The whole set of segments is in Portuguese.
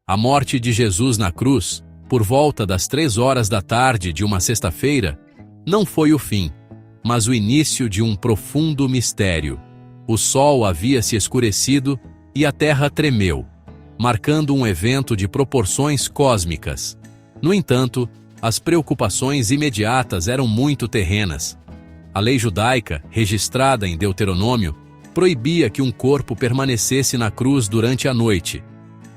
A morte de Jesus na cruz, por volta das 3 horas da tarde de uma sexta-feira, não foi o fim, mas o início de um profundo mistério. O sol havia se escurecido e a terra tremeu, marcando um evento de proporções cósmicas. No entanto, as preocupações imediatas eram muito terrenas. A lei judaica, registrada em Deuteronômio, proibia que um corpo permanecesse na cruz durante a noite.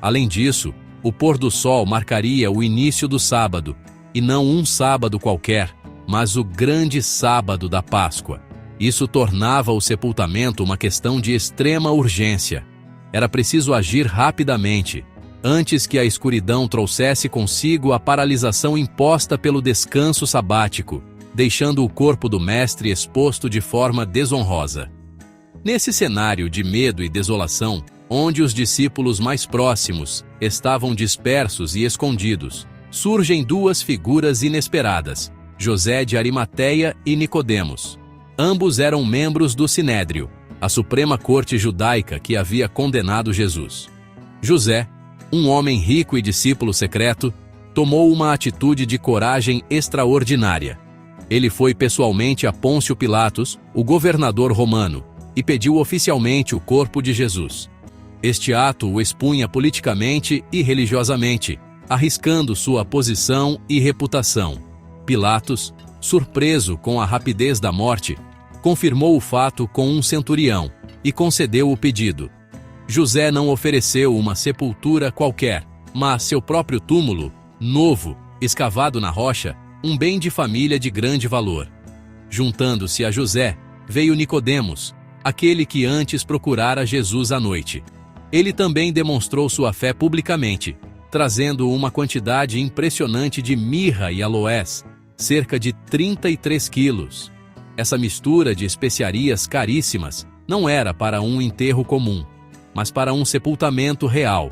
Além disso, o pôr do sol marcaria o início do sábado, e não um sábado qualquer, mas o grande sábado da Páscoa. Isso tornava o sepultamento uma questão de extrema urgência. Era preciso agir rapidamente, antes que a escuridão trouxesse consigo a paralisação imposta pelo descanso sabático, deixando o corpo do mestre exposto de forma desonrosa. Nesse cenário de medo e desolação, onde os discípulos mais próximos estavam dispersos e escondidos, surgem duas figuras inesperadas: José de Arimateia e Nicodemos. Ambos eram membros do Sinédrio, a suprema corte judaica que havia condenado Jesus. José, um homem rico e discípulo secreto, tomou uma atitude de coragem extraordinária. Ele foi pessoalmente a Pôncio Pilatos, o governador romano, e pediu oficialmente o corpo de Jesus. Este ato o expunha politicamente e religiosamente, arriscando sua posição e reputação. Pilatos, surpreso com a rapidez da morte, confirmou o fato com um centurião e concedeu o pedido. José não ofereceu uma sepultura qualquer, mas seu próprio túmulo, novo, escavado na rocha, um bem de família de grande valor. Juntando-se a José, veio Nicodemos, aquele que antes procurara Jesus à noite. Ele também demonstrou sua fé publicamente, trazendo uma quantidade impressionante de mirra e aloés, cerca de 33 quilos. Essa mistura de especiarias caríssimas não era para um enterro comum, mas para um sepultamento real,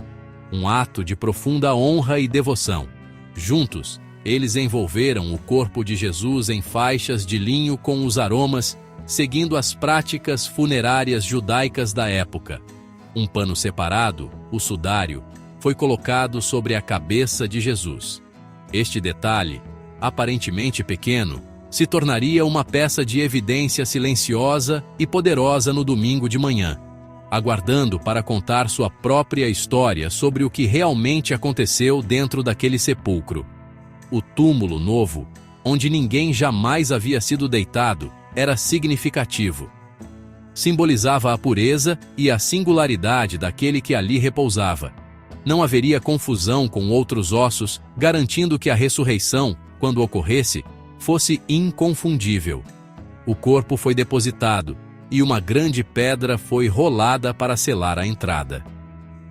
um ato de profunda honra e devoção. Juntos, eles envolveram o corpo de Jesus em faixas de linho com os aromas, seguindo as práticas funerárias judaicas da época. Um pano separado, o sudário, foi colocado sobre a cabeça de Jesus. Este detalhe, aparentemente pequeno, se tornaria uma peça de evidência silenciosa e poderosa no domingo de manhã, aguardando para contar sua própria história sobre o que realmente aconteceu dentro daquele sepulcro. O túmulo novo, onde ninguém jamais havia sido deitado, era significativo. Simbolizava a pureza e a singularidade daquele que ali repousava. Não haveria confusão com outros ossos, garantindo que a ressurreição, quando ocorresse, fosse inconfundível. O corpo foi depositado, e uma grande pedra foi rolada para selar a entrada.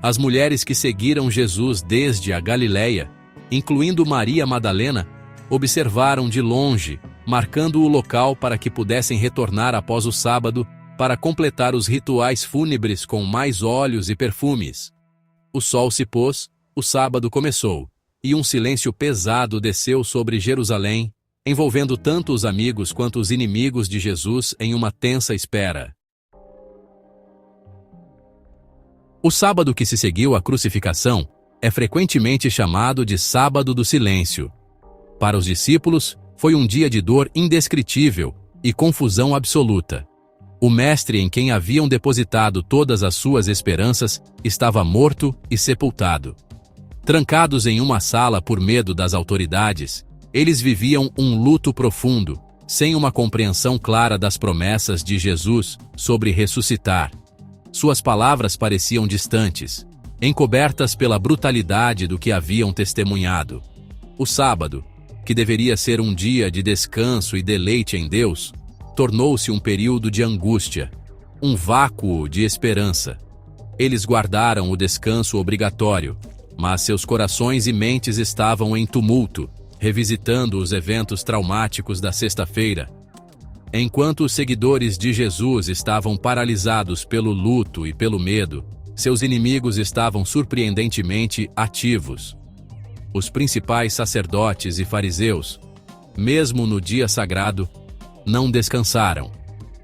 As mulheres que seguiram Jesus desde a Galileia, incluindo Maria Madalena, observaram de longe, marcando o local para que pudessem retornar após o sábado para completar os rituais fúnebres com mais óleos e perfumes. O sol se pôs, o sábado começou, e um silêncio pesado desceu sobre Jerusalém, envolvendo tanto os amigos quanto os inimigos de Jesus em uma tensa espera. O sábado que se seguiu à crucificação é frequentemente chamado de Sábado do Silêncio. Para os discípulos, foi um dia de dor indescritível e confusão absoluta. O mestre em quem haviam depositado todas as suas esperanças estava morto e sepultado. Trancados em uma sala por medo das autoridades, eles viviam um luto profundo, sem uma compreensão clara das promessas de Jesus sobre ressuscitar. Suas palavras pareciam distantes, encobertas pela brutalidade do que haviam testemunhado. O sábado, que deveria ser um dia de descanso e deleite em Deus, tornou-se um período de angústia, um vácuo de esperança. Eles guardaram o descanso obrigatório, mas seus corações e mentes estavam em tumulto, revisitando os eventos traumáticos da sexta-feira. Enquanto os seguidores de Jesus estavam paralisados pelo luto e pelo medo, seus inimigos estavam surpreendentemente ativos. Os principais sacerdotes e fariseus, mesmo no dia sagrado, não descansaram.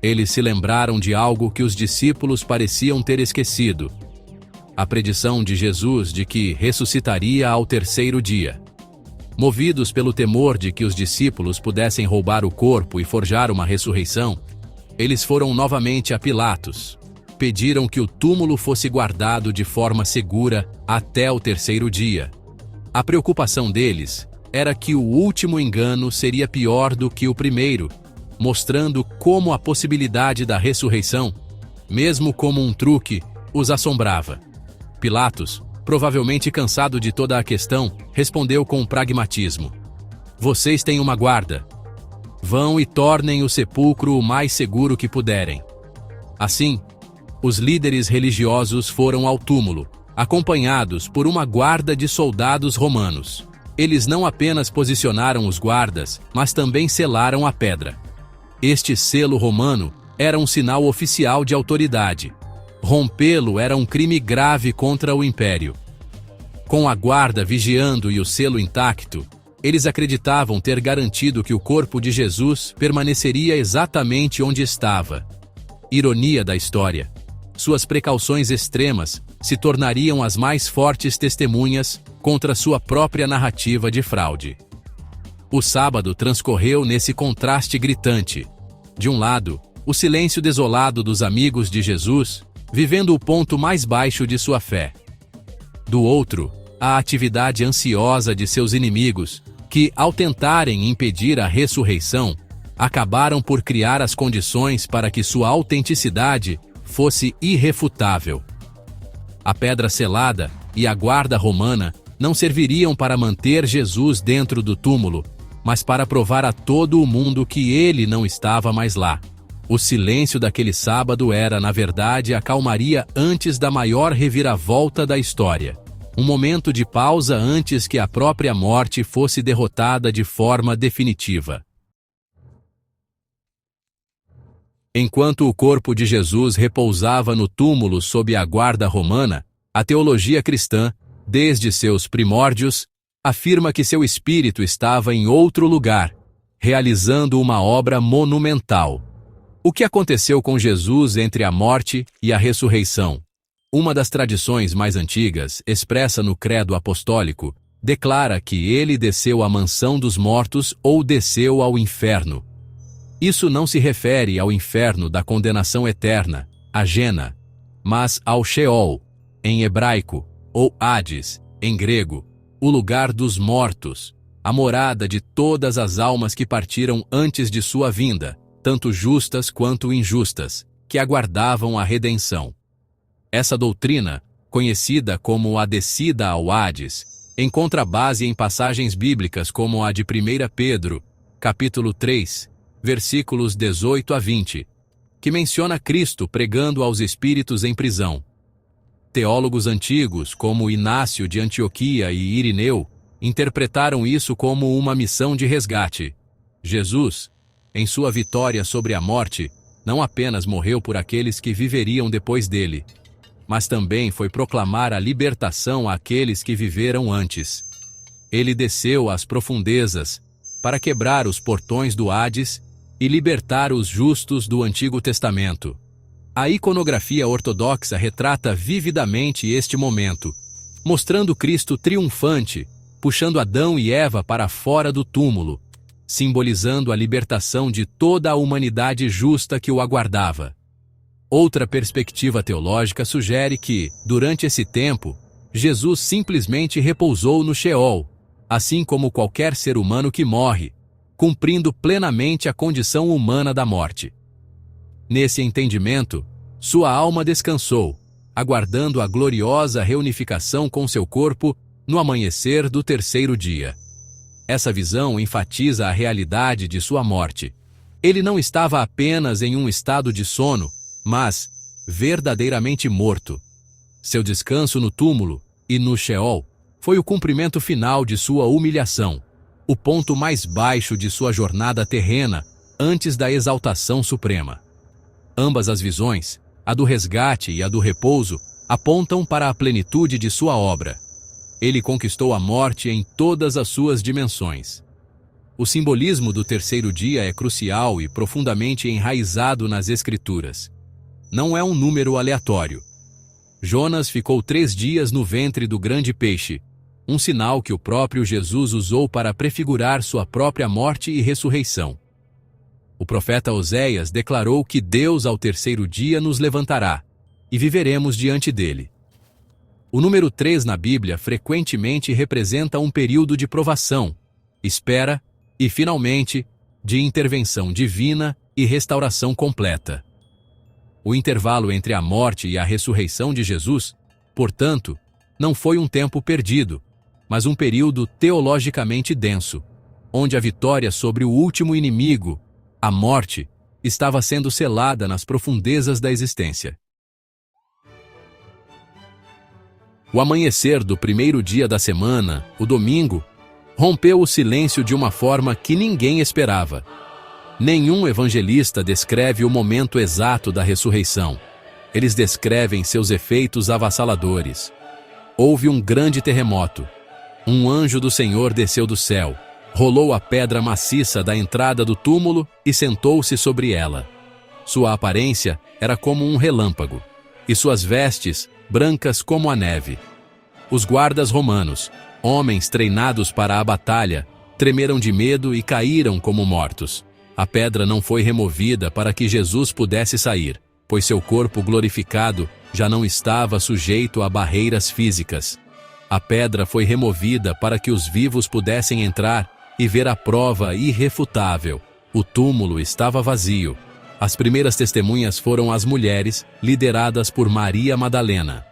Eles se lembraram de algo que os discípulos pareciam ter esquecido: a predição de Jesus de que ressuscitaria ao terceiro dia. Movidos pelo temor de que os discípulos pudessem roubar o corpo e forjar uma ressurreição, eles foram novamente a Pilatos. Pediram que o túmulo fosse guardado de forma segura até o terceiro dia. A preocupação deles era que o último engano seria pior do que o primeiro, mostrando como a possibilidade da ressurreição, mesmo como um truque, os assombrava. Pilatos, provavelmente cansado de toda a questão, respondeu com pragmatismo: "Vocês têm uma guarda. Vão e tornem o sepulcro o mais seguro que puderem." Assim, os líderes religiosos foram ao túmulo, acompanhados por uma guarda de soldados romanos. Eles não apenas posicionaram os guardas, mas também selaram a pedra. Este selo romano era um sinal oficial de autoridade. Rompê-lo era um crime grave contra o império. Com a guarda vigiando e o selo intacto, eles acreditavam ter garantido que o corpo de Jesus permaneceria exatamente onde estava. Ironia da história. Suas precauções extremas se tornariam as mais fortes testemunhas contra sua própria narrativa de fraude. O sábado transcorreu nesse contraste gritante. De um lado, o silêncio desolado dos amigos de Jesus, vivendo o ponto mais baixo de sua fé. Do outro, a atividade ansiosa de seus inimigos, que, ao tentarem impedir a ressurreição, acabaram por criar as condições para que sua autenticidade fosse irrefutável. A pedra selada e a guarda romana não serviriam para manter Jesus dentro do túmulo, mas para provar a todo o mundo que ele não estava mais lá. O silêncio daquele sábado era, na verdade, a calmaria antes da maior reviravolta da história. Um momento de pausa antes que a própria morte fosse derrotada de forma definitiva. Enquanto o corpo de Jesus repousava no túmulo sob a guarda romana, a teologia cristã, desde seus primórdios, afirma que seu espírito estava em outro lugar, realizando uma obra monumental. O que aconteceu com Jesus entre a morte e a ressurreição? Uma das tradições mais antigas, expressa no Credo Apostólico, declara que ele desceu à mansão dos mortos ou desceu ao inferno. Isso não se refere ao inferno da condenação eterna, a Gena, mas ao Sheol, em hebraico, ou Hades, em grego, o lugar dos mortos, a morada de todas as almas que partiram antes de sua vinda, tanto justas quanto injustas, que aguardavam a redenção. Essa doutrina, conhecida como a descida ao Hades, encontra base em passagens bíblicas como a de 1 Pedro, capítulo 3, versículos 18 a 20, que menciona Cristo pregando aos espíritos em prisão. Teólogos antigos, como Inácio de Antioquia e Irineu, interpretaram isso como uma missão de resgate. Jesus, em sua vitória sobre a morte, não apenas morreu por aqueles que viveriam depois dele, mas também foi proclamar a libertação àqueles que viveram antes. Ele desceu às profundezas para quebrar os portões do Hades e libertar os justos do Antigo Testamento. A iconografia ortodoxa retrata vividamente este momento, mostrando Cristo triunfante, puxando Adão e Eva para fora do túmulo, simbolizando a libertação de toda a humanidade justa que o aguardava. Outra perspectiva teológica sugere que, durante esse tempo, Jesus simplesmente repousou no Sheol, assim como qualquer ser humano que morre, cumprindo plenamente a condição humana da morte. Nesse entendimento, sua alma descansou, aguardando a gloriosa reunificação com seu corpo no amanhecer do terceiro dia. Essa visão enfatiza a realidade de sua morte. Ele não estava apenas em um estado de sono, mas verdadeiramente morto. Seu descanso no túmulo e no Sheol foi o cumprimento final de sua humilhação, o ponto mais baixo de sua jornada terrena antes da exaltação suprema. Ambas as visões, a do resgate e a do repouso, apontam para a plenitude de sua obra. Ele conquistou a morte em todas as suas dimensões. O simbolismo do terceiro dia é crucial e profundamente enraizado nas Escrituras. Não é um número aleatório. Jonas ficou 3 dias no ventre do grande peixe, um sinal que o próprio Jesus usou para prefigurar sua própria morte e ressurreição. O profeta Oséias declarou que Deus ao terceiro dia nos levantará, e viveremos diante dele. O número 3 na Bíblia frequentemente representa um período de provação, espera e, finalmente, de intervenção divina e restauração completa. O intervalo entre a morte e a ressurreição de Jesus, portanto, não foi um tempo perdido, mas um período teologicamente denso, onde a vitória sobre o último inimigo, a morte, estava sendo selada nas profundezas da existência. O amanhecer do primeiro dia da semana, o domingo, rompeu o silêncio de uma forma que ninguém esperava. Nenhum evangelista descreve o momento exato da ressurreição. Eles descrevem seus efeitos avassaladores. Houve um grande terremoto. Um anjo do Senhor desceu do céu, rolou a pedra maciça da entrada do túmulo e sentou-se sobre ela. Sua aparência era como um relâmpago, e suas vestes brancas como a neve. Os guardas romanos, homens treinados para a batalha, tremeram de medo e caíram como mortos. A pedra não foi removida para que Jesus pudesse sair, pois seu corpo glorificado já não estava sujeito a barreiras físicas. A pedra foi removida para que os vivos pudessem entrar e ver a prova irrefutável. O túmulo estava vazio. As primeiras testemunhas foram as mulheres, lideradas por Maria Madalena.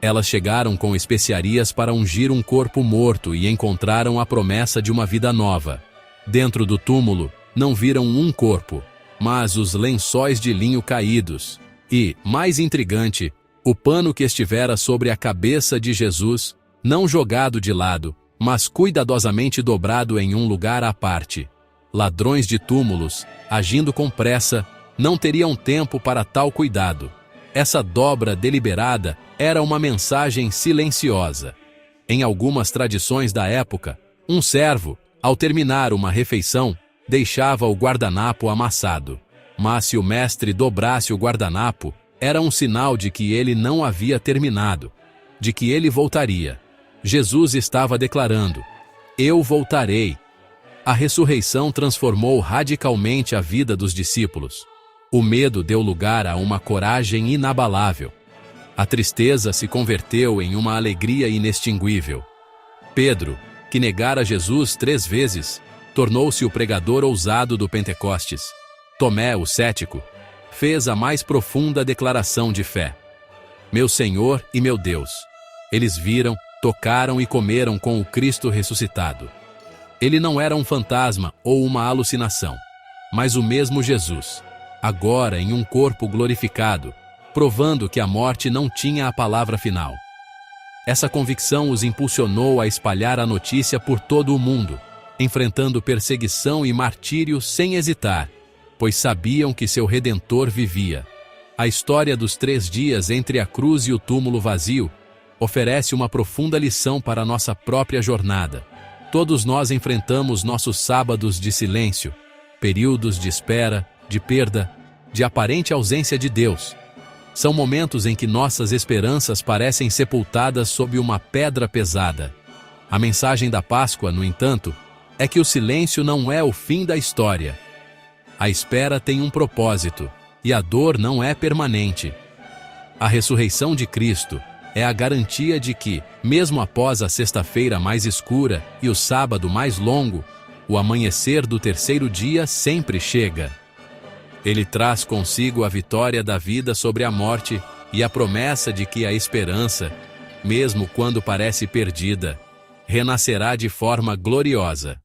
Elas chegaram com especiarias para ungir um corpo morto e encontraram a promessa de uma vida nova. Dentro do túmulo, não viram um corpo, mas os lençóis de linho caídos. E, mais intrigante, o pano que estivera sobre a cabeça de Jesus, não jogado de lado, mas cuidadosamente dobrado em um lugar à parte. Ladrões de túmulos, agindo com pressa, não teriam tempo para tal cuidado. Essa dobra deliberada era uma mensagem silenciosa. Em algumas tradições da época, um servo, ao terminar uma refeição, deixava o guardanapo amassado. Mas se o mestre dobrasse o guardanapo, era um sinal de que ele não havia terminado, de que ele voltaria. Jesus estava declarando: "Eu voltarei." A ressurreição transformou radicalmente a vida dos discípulos. O medo deu lugar a uma coragem inabalável. A tristeza se converteu em uma alegria inextinguível. Pedro, que negara Jesus 3 vezes, tornou-se o pregador ousado do Pentecostes. Tomé, o cético, fez a mais profunda declaração de fé: "Meu Senhor e meu Deus." Eles viram, tocaram e comeram com o Cristo ressuscitado. Ele não era um fantasma ou uma alucinação, mas o mesmo Jesus, agora em um corpo glorificado, provando que a morte não tinha a palavra final. Essa convicção os impulsionou a espalhar a notícia por todo o mundo, enfrentando perseguição e martírio sem hesitar, pois sabiam que seu Redentor vivia. A história dos 3 dias entre a cruz e o túmulo vazio oferece uma profunda lição para a nossa própria jornada. Todos nós enfrentamos nossos sábados de silêncio, períodos de espera, de perda, de aparente ausência de Deus. São momentos em que nossas esperanças parecem sepultadas sob uma pedra pesada. A mensagem da Páscoa, no entanto, é que o silêncio não é o fim da história. A espera tem um propósito, e a dor não é permanente. A ressurreição de Cristo é a garantia de que, mesmo após a sexta-feira mais escura e o sábado mais longo, o amanhecer do terceiro dia sempre chega. Ele traz consigo a vitória da vida sobre a morte e a promessa de que a esperança, mesmo quando parece perdida, renascerá de forma gloriosa.